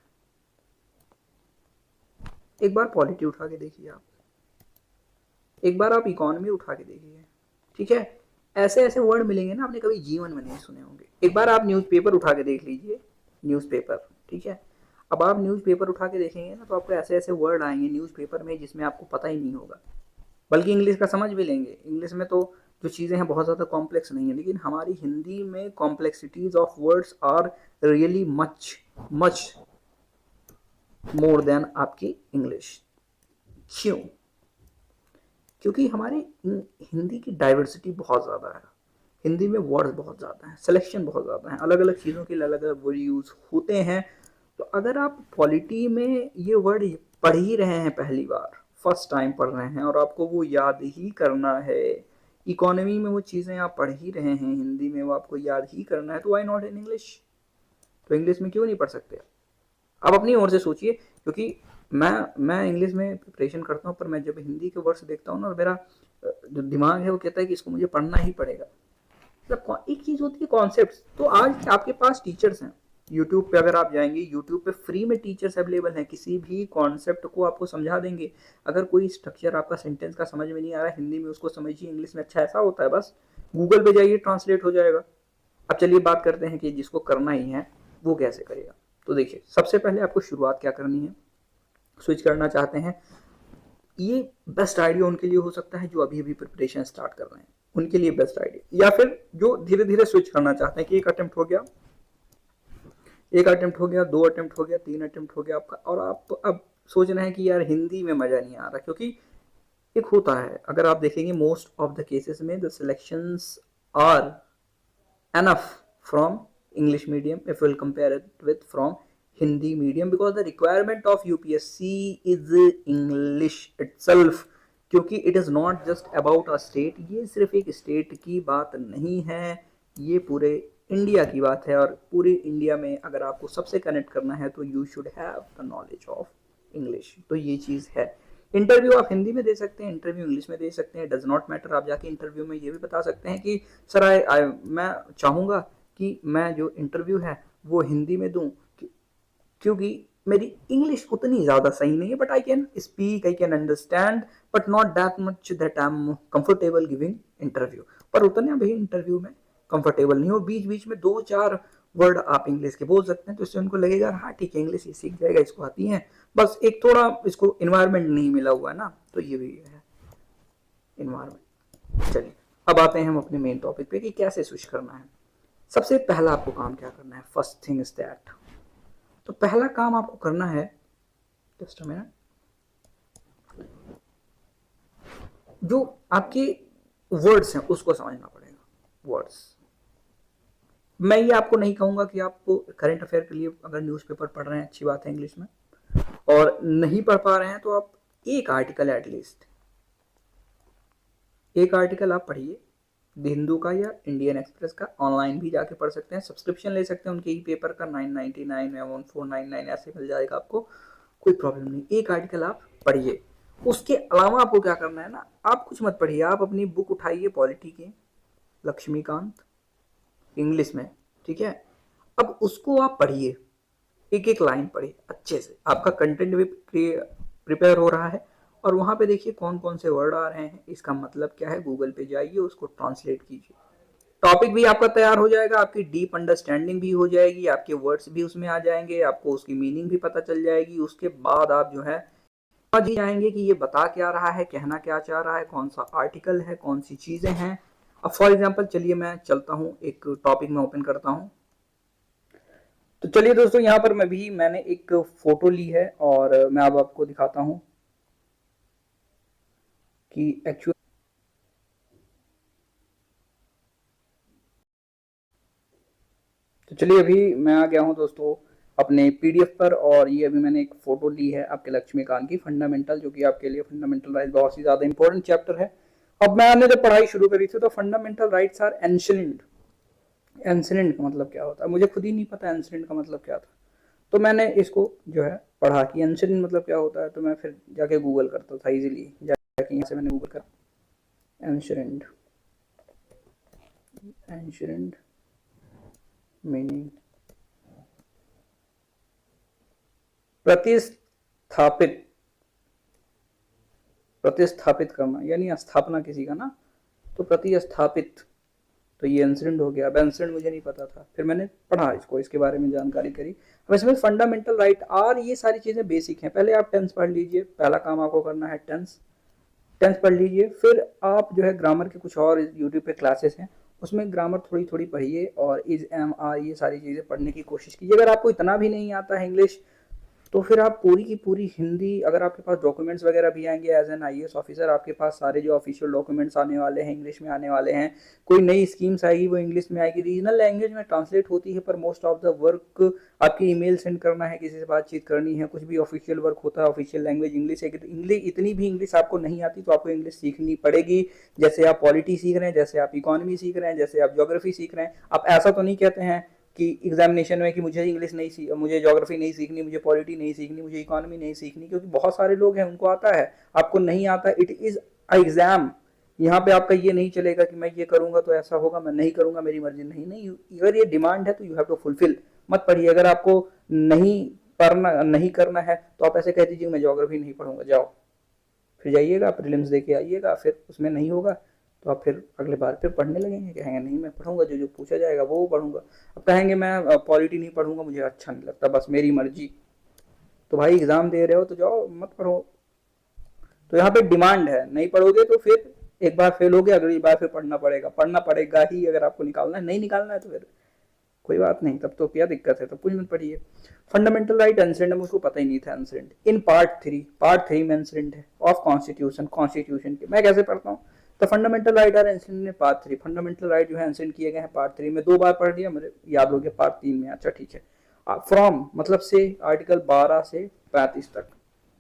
एक बार पॉलिटी उठा के देखिए, आप एक बार आप इकोनॉमी उठा के देखिए, ठीक है? ऐसे ऐसे वर्ड मिलेंगे ना, आपने कभी जीवन में नहीं सुने होंगे। एक बार आप न्यूज़पेपर उठा के देख लीजिए, न्यूज़पेपर, ठीक है? अब आप न्यूज़पेपर उठा के देखेंगे ना तो आपको ऐसे ऐसे वर्ड आएंगे न्यूज़पेपर में जिसमें आपको पता ही नहीं होगा, बल्कि इंग्लिश का समझ भी लेंगे। इंग्लिश में तो जो चीज़ें हैं बहुत ज़्यादा कॉम्प्लेक्स नहीं है, लेकिन हमारी हिंदी में complexities of words are really much much more than आपकी इंग्लिश। क्यों? क्योंकि हमारी हिंदी की डाइवर्सिटी बहुत ज़्यादा है, हिंदी में वर्ड्स बहुत ज़्यादा हैं, सिलेक्शन बहुत ज़्यादा है, अलग अलग चीज़ों के लिए अलग अलग वर्ड यूज़ होते हैं। तो अगर आप पॉलिटी में ये वर्ड पढ़ ही रहे हैं, पहली बार फर्स्ट टाइम पढ़ रहे हैं और आपको वो याद ही करना है, इकोनॉमी में वो चीज़ें आप पढ़ ही रहे हैं, हिंदी में वो आपको याद ही करना है, तो वाई नॉट इन इंग्लिश? तो इंग्लिश में क्यों नहीं पढ़ सकते? आप अपनी ओर से सोचिए, क्योंकि मैं इंग्लिश में प्रिपरेशन करता हूँ, पर मैं जब हिंदी के वर्ड्स देखता हूँ ना, मेरा जो दिमाग है वो कहता है कि इसको मुझे पढ़ना ही पड़ेगा। मतलब एक चीज़ होती है कॉन्सेप्ट। तो आज आपके पास टीचर्स हैं, यूट्यूब पे अगर आप जाएंगे, यूट्यूब पे फ्री में टीचर्स अवेलेबल हैं, किसी भी कॉन्सेप्ट को आपको समझा देंगे। अगर कोई स्ट्रक्चर आपका सेंटेंस का समझ में नहीं आ रहा है हिंदी में, उसको समझिए इंग्लिश में। अच्छा ऐसा होता है, बस गूगल पे जाइए, ट्रांसलेट हो जाएगा। अब चलिए बात करते हैं कि जिसको करना ही है वो कैसे करेगा। तो देखिए, सबसे पहले आपको शुरुआत क्या करनी है, स्विच करना चाहते हैं, ये बेस्ट आइडिया उनके लिए हो सकता है जो अभी अभी प्रिपरेशन स्टार्ट कर रहे हैं, उनके लिए बेस्ट आइडिया। या फिर जो धीरे धीरे स्विच करना चाहते हैं कि एक अटेम्प्ट हो गया, एक अटेम्प्ट हो गया, 2 अटेम्प्ट हो गया, 3 अटेम्प्ट हो गया आपका, और आप अब सोच रहे हैं कि यार हिंदी में मजा नहीं आ रहा। क्योंकि एक होता है, अगर आप देखेंगे मोस्ट ऑफ द केसेस में the selections are enough from English medium if we'll compare it with from Hindi medium, because the requirement of UPSC is English itself। क्योंकि it is not just about a state, ये सिर्फ एक state की बात नहीं है, ये पूरे इंडिया की बात है। और पूरे इंडिया में अगर आपको सबसे कनेक्ट करना है तो you should have the knowledge of English. तो ये चीज़ है। इंटरव्यू आप हिंदी में दे सकते हैं, इंटरव्यू इंग्लिश में दे सकते हैं, डज नॉट मैटर। आप जाके इंटरव्यू में ये भी बता सकते हैं कि सर मैं चाहूँगा कि मैं जो इंटरव्यू है वो हिंदी में दूँ, क्योंकि मेरी इंग्लिश उतनी ज़्यादा सही नहीं है, but I can speak, I can understand, but not that much that I am comfortable giving interview. पर उतने भी इंटरव्यू में कंफर्टेबल नहीं हो। बीच बीच में 2-4 वर्ड आप इंग्लिश के बोल सकते हैं, तो इससे उनको लगेगा हाँ ठीक है, इंग्लिश ये सीख जाएगा, इसको आती है। बस एक थोड़ा इसको इन्वायरमेंट नहीं मिला हुआ है ना, तो ये भी है इन्वायरमेंट। चलिए अब आते हैं हम अपने मेन टॉपिक पे कि कैसे स्विच करना है। सबसे पहला आपको काम क्या करना है, फर्स्ट थिंग इज दैट, तो पहला काम आपको करना है, जस्ट अ मिनट, जो आपके वर्ड्स हैं उसको समझना पड़ेगा, वर्ड्स। मैं ये आपको नहीं कहूंगा कि आप करंट अफेयर के लिए अगर न्यूज़पेपर पढ़ रहे हैं अच्छी बात है इंग्लिश में, और नहीं पढ़ पा रहे हैं तो आप एक आर्टिकल एटलीस्ट, एक आर्टिकल आप पढ़िए द हिंदू का या इंडियन एक्सप्रेस का, ऑनलाइन भी जाके पढ़ सकते हैं, सब्सक्रिप्शन ले सकते हैं उनके ई पेपर का 999 या 1499 ऐसे मिल जाएगा आपको, कोई प्रॉब्लम नहीं। एक आर्टिकल आप पढ़िए, उसके अलावा आपको क्या करना है ना, आप कुछ मत पढ़िए, आप अपनी बुक उठाइए पॉलिटी की, लक्ष्मीकांत, इंग्लिश में, ठीक है। अब उसको आप पढ़िए, एक एक लाइन पढ़िए अच्छे से, आपका कंटेंट भी प्रिपेयर हो रहा है, और वहां पे देखिए कौन कौन से वर्ड आ रहे हैं, इसका मतलब क्या है, गूगल पे जाइए उसको ट्रांसलेट कीजिए, टॉपिक भी आपका तैयार हो जाएगा, आपकी डीप अंडरस्टैंडिंग भी हो जाएगी, आपके वर्ड्स भी उसमें आ जाएंगे, आपको उसकी मीनिंग भी पता चल जाएगी। उसके बाद आप जो है समझ ही जाएंगे कि ये बता क्या रहा है, कहना क्या चाह रहा है, कौन सा आर्टिकल है, कौन सी चीजें हैं। अब फॉर एग्जाम्पल चलिए मैं चलता हूँ, एक टॉपिक में ओपन करता हूँ। तो चलिए दोस्तों, यहाँ पर मैंने एक फोटो ली है और मैं अब आपको दिखाता हूँ कि एक्चुअल, तो चलिए अभी मैं आ गया हूँ दोस्तों अपने पीडीएफ पर, और ये अभी मैंने एक फोटो ली है आपके लक्ष्मीकांत की, फंडामेंटल, जो कि आपके लिए फंडामेंटल राइट बहुत ही ज्यादा इंपॉर्टेंट चैप्टर है। अब मैंने जब पढ़ाई शुरू करी थी तो fundamental rights are ancient, ancient का मतलब क्या होता है मुझे खुद ही नहीं पता, एंशिएंट का मतलब क्या था। तो मैंने इसको जो है पढ़ा कि एंशिएंट मतलब क्या होता है, तो मैं फिर जाके गूगल करता था इजीली, जाके यहाँ से मैंने गूगल कर एंशिएंट, एंशिएंट मीनिंग प्रतिस्थापित, प्रतिस्थापित करना यानी स्थापना किसी का ना, तो प्रतिस्थापित, तो ये एंशिएंट हो गया। अब एंशिएंट मुझे नहीं पता था, फिर मैंने पढ़ा इसको, इसके बारे में जानकारी करी। अब इसमें फंडामेंटल राइट और ये सारी चीजें बेसिक हैं। पहले आप टेंस पढ़ लीजिए, पहला काम आपको करना है टेंस, टेंस पढ़ लीजिए, फिर आप जो है ग्रामर के कुछ और यूट्यूब पे क्लासेस हैं उसमें ग्रामर थोड़ी थोड़ी पढ़िए, और इज एम आर ये सारी चीज़ें पढ़ने की कोशिश कीजिए। अगर आपको इतना भी नहीं आता है इंग्लिश, तो फिर आप पूरी की पूरी हिंदी, अगर आपके पास डॉक्यूमेंट्स वगैरह भी आएंगे एज एन आईएएस ऑफिसर, आपके पास सारे जो ऑफिशियल डॉक्यूमेंट्स आने वाले हैं इंग्लिश में आने वाले हैं, कोई नई स्कीम्स आएगी वो इंग्लिश में आएगी, रीजनल लैंग्वेज में ट्रांसलेट होती है, पर मोस्ट ऑफ द वर्क आपकी ईमेल सेंड करना है, किसी से बातचीत करनी है, कुछ भी ऑफिशियल वर्क होता है, ऑफिशियल लैंग्वेज इंग्लिश है। इंग्लिश इतनी भी इंग्लिश आपको नहीं आती तो आपको इंग्लिश सीखनी पड़ेगी, जैसे आप पॉलिटी सीख रहे हैं, जैसे आप इकोनॉमी सीख रहे हैं, जैसे आप ज्योग्राफी सीख रहे हैं। आप ऐसा तो नहीं कहते हैं कि एग्जामिनेशन में कि मुझे इंग्लिश नहीं सीख, मुझे ज्योग्राफी नहीं सीखनी, मुझे पॉलिटी नहीं सीखनी, मुझे इकोनॉमी नहीं सीखनी, क्योंकि बहुत सारे लोग हैं उनको आता है, आपको नहीं आता। इट इज एग्जाम, यहाँ पे आपका ये नहीं चलेगा कि मैं ये करूंगा तो ऐसा होगा, मैं नहीं करूंगा मेरी मर्जी, नहीं नहीं, अगर ये डिमांड है तो यू हैव टू फुलफिल। मत पढ़िए, अगर आपको नहीं पढ़ना, नहीं करना है तो आप ऐसे कह दीजिए मैं ज्योग्राफी नहीं पढ़ूंगा, जाओ, फिर जाइएगा प्रीलिम्स दे के आइएगा, फिर उसमें नहीं होगा तो आप फिर अगले बार फिर पढ़ने लगेंगे, कहेंगे नहीं मैं पढ़ूंगा, जो जो पूछा जाएगा वो पढ़ूंगा। अब कहेंगे मैं पॉलिटी नहीं पढ़ूंगा, मुझे अच्छा नहीं लगता, बस मेरी मर्जी। तो भाई एग्जाम दे रहे हो तो जाओ, मत पढ़ो। तो यहाँ पे डिमांड है, नहीं पढ़ोगे तो फिर एक बार फेल हो गया, अगली बार फिर पढ़ना पड़ेगा, पढ़ना पड़ेगा ही, अगर आपको निकालना है। नहीं निकालना है तो फिर कोई बात नहीं, तब तो क्या दिक्कत है, तब कुछ मत पढ़िए। फंडामेंटल राइट एंसेंट है, मुझको पता ही नहीं था एंसेंट। इन पार्ट थ्री में एंसेंट है ऑफ कॉन्स्टिट्यूशन, कॉन्स्टिट्यूशन के। मैं कैसे पढ़ता हूँ, तो फंडामेंटल राइट आर एंसेंट ने पार्ट थ्री, फंडामेंटल राइट जो है एंसेंट किए गए हैं पार्ट थ्री में। 2 बार पढ़ लिया, मुझे याद हो गया पार्ट 3 में, अच्छा ठीक है। फ्रॉम मतलब से, आर्टिकल 12 से 35 तक,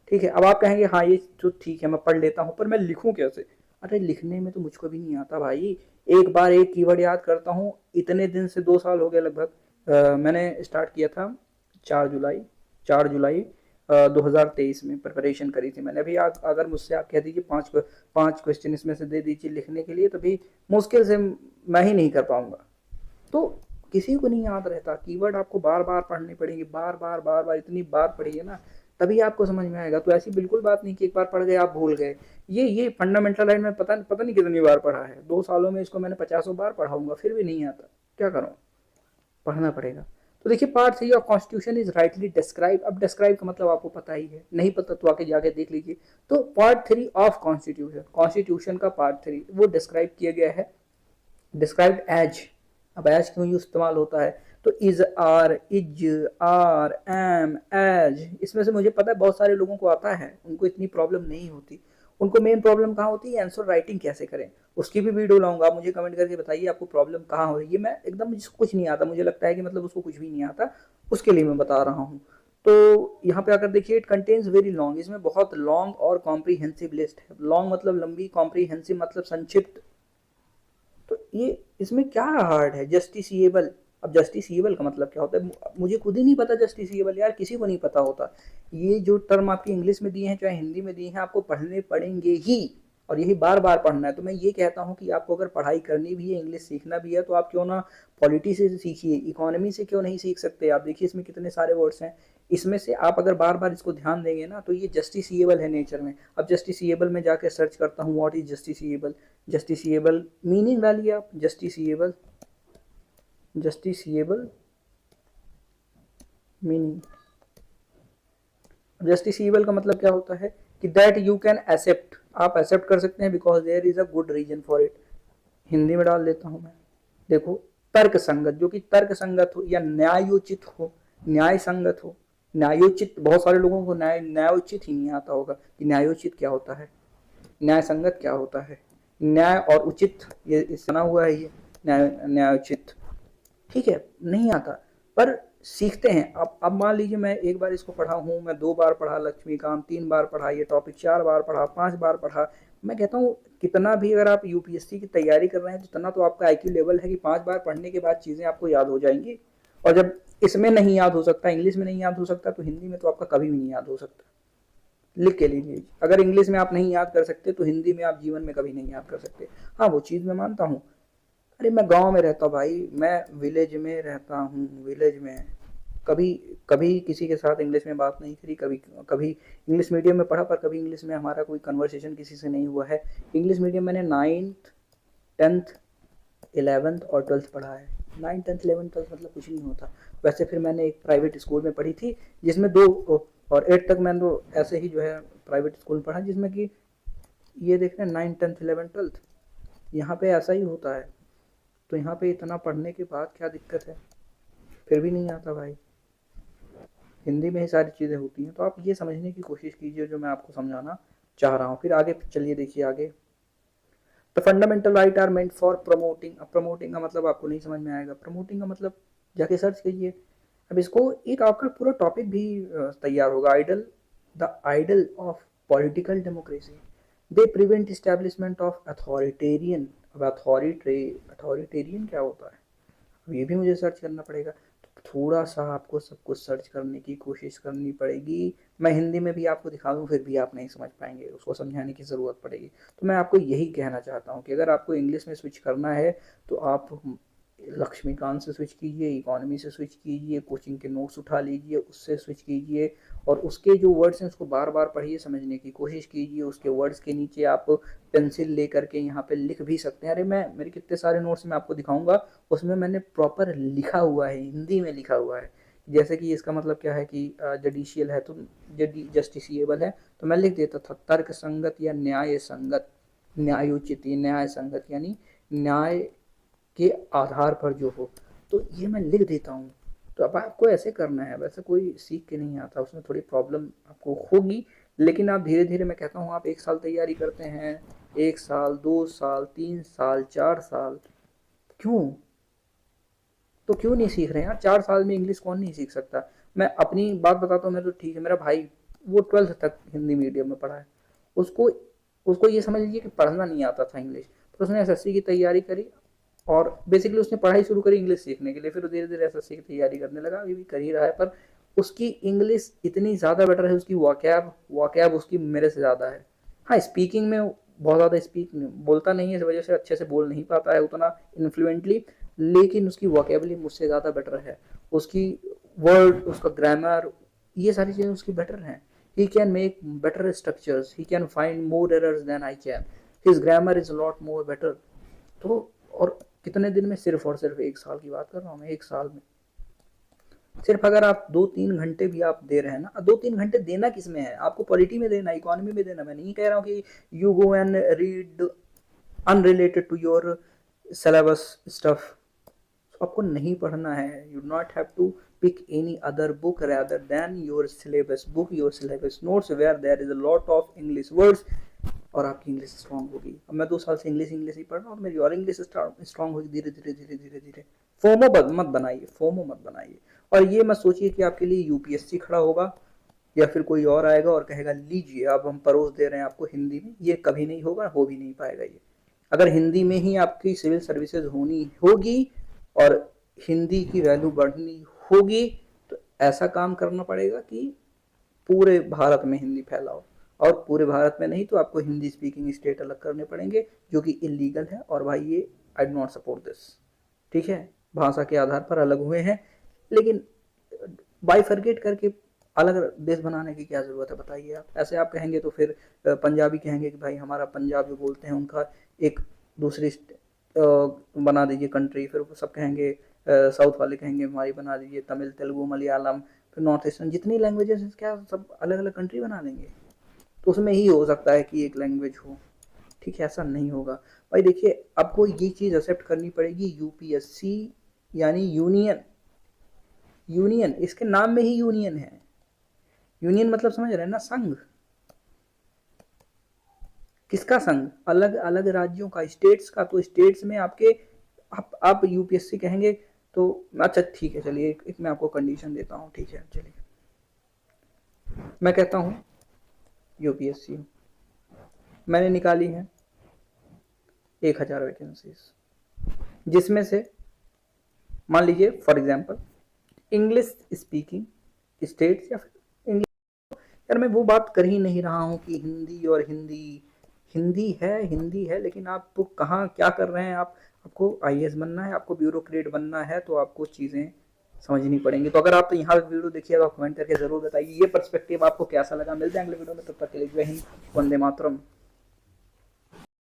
ठीक है। अब आप कहेंगे हाँ ये तो ठीक है मैं पढ़ लेता हूँ, पर मैं लिखूँ कैसे? अरे लिखने में तो मुझको भी नहीं आता भाई, एक बार एक कीवर्ड याद करता हूँ, इतने दिन से 2 साल हो गए लगभग। मैंने स्टार्ट किया था 4 जुलाई, 4 जुलाई 2023 में प्रिपरेशन करी थी मैंने। अभी अगर मुझसे आप कह दीजिए 5 क्वेश्चन इसमें से दे दीजिए लिखने के लिए, तो भी मुश्किल से मैं ही नहीं कर पाऊंगा। तो किसी को नहीं याद रहता, कीवर्ड आपको बार बार पढ़ने पड़ेंगे, बार बार बार बार, इतनी बार पढ़िए ना तभी आपको समझ में आएगा। तो ऐसी बिल्कुल बात नहीं कि एक बार पढ़ गए आप भूल गए। ये फंडामेंटल लाइन में पता नहीं कितनी बार पढ़ा है, 2 सालों में इसको मैंने 50 बार पढ़ाऊंगा फिर भी नहीं आता, क्या करूँ, पढ़ना पड़ेगा। तो देखिए part 3 of constitution is rightly describe. अब डिस्क्राइब का मतलब आपको पता ही है, नहीं पता तो आके जाके देख लीजिए। तो पार्ट 3 ऑफ कॉन्स्टिट्यूशन, कॉन्स्टिट्यूशन का पार्ट 3 वो डिस्क्राइब किया गया है, डिस्क्राइब्ड एज। अब एज क्यों इस्तेमाल होता है, तो is are, is are, am, as, इसमें से मुझे पता है बहुत सारे लोगों को आता है, उनको इतनी प्रॉब्लम नहीं होती। उनको मेन प्रॉब्लम कहाँ होती है, आंसर राइटिंग कैसे करें, उसकी भी वीडियो लाऊंगा। आप मुझे कमेंट करके बताइए आपको प्रॉब्लम कहाँ हो रही है। मैं एकदम जिसको कुछ नहीं आता, मुझे लगता है कि मतलब उसको कुछ भी नहीं आता, उसके लिए मैं बता रहा हूँ। तो यहाँ पे आकर देखिए, इट कंटेन्स वेरी लॉन्ग, इसमें बहुत लॉन्ग और कॉम्प्रीहेंसिव लिस्ट है। लॉन्ग मतलब लंबी, कॉम्प्रीहेंसिव मतलब संक्षिप्त। तो ये इसमें क्या हार्ड है, जस्टिसिएबल। अब जस्टिसिएबल का मतलब क्या होता है, मुझे खुद ही नहीं पता जस्टिसिएबल, यार किसी को नहीं पता होता। ये जो टर्म आपकी इंग्लिश में दिए हैं चाहे हिंदी में दिए हैं, आपको पढ़ने पड़ेंगे ही, और यही बार बार पढ़ना है। तो मैं ये कहता हूँ कि आपको अगर पढ़ाई करनी भी है, इंग्लिश सीखना भी है, तो आप क्यों ना पॉलिटी से सीखिए, इकोनॉमी से क्यों नहीं सीख सकते। आप देखिए इसमें कितने सारे वर्ड्स हैं, इसमें से आप अगर बार बार इसको ध्यान देंगे ना, तो ये जस्टिसिएबल है नेचर में। अब जस्टिसिएबल में जाकर सर्च करता हूँ what is justiciable. Justiciable meaning डालिए आप, जस्टिसिएबल, जस्टिसिएबल मीनिंग। जस्टिसिएबल का मतलब क्या होता है कि दैट यू कैन एक्सेप्ट, आप एक्सेप्ट कर सकते हैं, because there is a good reason for it. Hindi में डाल देता हूं मैं, देखो, तर्क संगत, जो कि तर्क संगत हो या न्यायोचित हो, न्याय संगत हो। न्यायोचित, बहुत सारे लोगों को न्यायोचित ही नहीं आता होगा कि न्यायोचित क्या होता है, न्याय संगत क्या होता है। न्याय और उचित ये सुना हुआ है, ये न्यायोचित, ठीक है, नहीं आता, पर सीखते हैं। अब मान लीजिए मैं एक बार इसको पढ़ा हूँ, मैं 2 बार पढ़ा लक्ष्मीकांत, 3 बार पढ़ा ये टॉपिक, 4 बार पढ़ा, 5 बार पढ़ा। मैं कहता हूँ कितना भी अगर आप यूपीएससी की तैयारी कर रहे हैं, तो इतना तो आपका आईक्यू लेवल है कि 5 बार पढ़ने के बाद चीज़ें आपको याद हो जाएंगी। और जब इसमें नहीं याद हो सकता, इंग्लिश में नहीं याद हो सकता, तो हिंदी में तो आपका कभी भी नहीं याद हो सकता। लिख के लीजिए, अगर इंग्लिश में आप नहीं याद कर सकते, तो हिंदी में आप जीवन में कभी नहीं याद कर सकते। हाँ, वो चीज़ मैं मानता हूँ। अरे मैं गांव में रहता हूँ भाई, मैं विलेज में रहता हूँ, विलेज में कभी कभी किसी के साथ इंग्लिश में बात नहीं करी, कभी कभी इंग्लिश मीडियम में पढ़ा, पर कभी इंग्लिश में हमारा कोई कन्वर्सेशन किसी से नहीं हुआ है। इंग्लिश मीडियम मैंने 9th 10th 11th और 12th पढ़ा है। 9th 10th 11th 12th मतलब कुछ नहीं होता। वैसे फिर मैंने एक प्राइवेट स्कूल में पढ़ी थी, जिसमें 2 और 8 तक मैंने तो ऐसे ही जो है प्राइवेट स्कूल में पढ़ा, जिसमें कि ये देख रहे हैं 9th 10th 11th 12th, यहाँ पे ऐसा ही होता है। तो यहाँ पे इतना पढ़ने के बाद क्या दिक्कत है, फिर भी नहीं आता भाई। हिंदी में ही सारी चीज़ें होती हैं, तो आप ये समझने की कोशिश कीजिए जो मैं आपको समझाना चाह रहा हूँ। फिर आगे चलिए देखिए आगे, the fundamental right are meant for promoting. अब प्रमोटिंग का मतलब आपको नहीं समझ में आएगा, प्रमोटिंग का मतलब जाके सर्च कीजिए। अब इसको एक आपका पूरा टॉपिक भी तैयार होगा, ideal, the ideal of political democracy, they prevent establishment of authoritarian. अब अथॉरिटेरियन क्या होता है, अब ये भी मुझे सर्च करना पड़ेगा। तो थोड़ा सा आपको सब कुछ सर्च करने की कोशिश करनी पड़ेगी। मैं हिंदी में भी आपको दिखा दूँ, फिर भी आप नहीं समझ पाएंगे, उसको समझाने की ज़रूरत पड़ेगी। तो मैं आपको यही कहना चाहता हूँ कि अगर आपको इंग्लिश में स्विच करना है, तो आप लक्ष्मीकांत से स्विच कीजिए, इकोनॉमी से स्विच कीजिए, कोचिंग के नोट्स उठा लीजिए, उससे स्विच कीजिए, और उसके जो वर्ड्स हैं उसको बार बार पढ़िए, समझने की कोशिश कीजिए। उसके वर्ड्स के नीचे आप पेंसिल ले करके यहाँ पे लिख भी सकते हैं। अरे मैं मेरे कितने सारे नोट्स मैं आपको दिखाऊंगा, उसमें मैंने प्रॉपर लिखा हुआ है, हिंदी में लिखा हुआ है। जैसे कि इसका मतलब क्या है कि जडिशियल है तो जस्टिसिएबल है, तो मैं लिख देता था तर्क संगत या न्याय संगत, न्यायोचित, न्याय संगत यानी न्याय के आधार पर जो हो, तो ये मैं लिख देता हूँ। तो अब आपको ऐसे करना है, वैसे कोई सीख के नहीं आता, उसमें थोड़ी प्रॉब्लम आपको होगी, लेकिन आप धीरे धीरे, मैं कहता हूँ आप 1 साल तैयारी करते हैं, 1 साल 2 साल 3 साल 4 साल, क्यों, तो क्यों नहीं सीख रहे हैं यार। 4 साल में इंग्लिश कौन नहीं सीख सकता। मैं अपनी बात बताता हूँ, मैं तो ठीक है, मेरा भाई वो 12th तक हिंदी मीडियम में पढ़ा है, उसको उसको ये समझ लीजिए कि पढ़ना नहीं आता था इंग्लिश, तो उसने एसएससी की तैयारी करी, और बेसिकली उसने पढ़ाई शुरू करी इंग्लिश सीखने के लिए, फिर धीरे धीरे एसएससी की तैयारी करने लगा, अभी भी कर ही रहा है। पर उसकी इंग्लिश इतनी ज़्यादा बेटर है, उसकी वाकैब उसकी मेरे से ज़्यादा है। हाँ, स्पीकिंग में बहुत ज़्यादा स्पीक बोलता नहीं है, इस वजह से अच्छे से बोल नहीं पाता है उतना इन्फ्लुएंटली, लेकिन उसकी वोकेबलरी मुझसे ज़्यादा बेटर है, उसकी वर्ड, उसका ग्रामर, ये सारी चीज़ें उसकी बेटर हैं। He can make better structures, he can find more errors than I can, his grammar is lot more better. तो और कितने दिन में, सिर्फ और सिर्फ 1 साल की बात कर रहा हूँ मैं, 1 साल में सिर्फ अगर आप 2-3 घंटे भी आप दे रहे हैं ना, 2-3 घंटे देना किस में है, आपको पॉलिटी में देना, इकोनॉमी में देना। मैं नहीं कह रहा हूँ कि you go and read unrelated to your syllabus stuff, आपको नहीं पढ़ना है। You not have to pick any other book rather than your syllabus book, your syllabus notes, where there is a lot of English words और आपकी English strong होगी। अब मैं 2 साल से इंग्लिश ही पढ़ रहा हूँ और मेरी और इंग्लिश स्ट्रांग होगी धीरे धीरे धीरे धीरे धीरे। फोमो मत बनाइए। और ये मत सोचिए कि आपके लिए यूपीएससी खड़ा होगा या फिर कोई और आएगा और कहेगा लीजिए अब हम परोस दे रहे हैं आपको हिंदी में। ये कभी नहीं होगा, हो भी नहीं पाएगा ये। अगर हिंदी में ही आपकी सिविल सर्विसेज होनी होगी और हिंदी की वैल्यू बढ़नी होगी तो ऐसा काम करना पड़ेगा कि पूरे भारत में हिंदी फैलाओ, और पूरे भारत में नहीं तो आपको हिंदी स्पीकिंग स्टेट अलग करने पड़ेंगे, जो कि इलीगल है। और भाई ये I do not support this. ठीक है, भाषा के आधार पर अलग हुए हैं, लेकिन बाइफरकेट करके अलग देश बनाने की क्या ज़रूरत है बताइए आप। ऐसे आप कहेंगे तो फिर पंजाबी कहेंगे कि भाई हमारा पंजाब जो बोलते हैं उनका एक दूसरी बना दीजिए कंट्री। फिर सब कहेंगे साउथ वाले कहेंगे हमारी बना दीजिए तमिल, तेलुगु, मलयालम, फिर नॉर्थ ईस्टर्न जितनी लैंग्वेजेस हैं क्या सब अलग अलग कंट्री बना देंगे? तो उसमें ही हो सकता है कि एक लैंग्वेज हो। ठीक है, ऐसा नहीं होगा भाई। देखिए आपको ये चीज़ एक्सेप्ट करनी पड़ेगी, यूपीएससी यानी यूनियन। यूनियन, इसके नाम में ही यूनियन है। यूनियन मतलब समझ रहे हैं ना, संघ। किसका संघ? अलग अलग राज्यों का, स्टेट्स का। तो स्टेट्स में आपके आप यूपीएससी कहेंगे तो अच्छा ठीक है, चलिए एक मैं आपको कंडीशन देता हूँ। ठीक है चलिए, मैं कहता हूँ यूपीएससी मैंने निकाली है 1000 वैकेंसीज, जिसमें से मान लीजिए for example English speaking states, या फिर इंग्लिश। यार मैं वो बात कर ही नहीं रहा हूँ कि हिंदी और हिंदी है, लेकिन आप तो कहाँ क्या कर रहे हैं आप। आपको आईएएस बनना है, आपको ब्यूरोक्रेट बनना है, तो आपको चीज़ें समझनी पड़ेंगी। तो अगर आप यहाँ वीडियो देखिएगा कमेंट करके जरूर बताइए ये पर्सपेक्टिव आपको कैसा लगा। मिलते हैं अगले वीडियो में, तब तक के लिए जय हिंद, वंदे मातरम।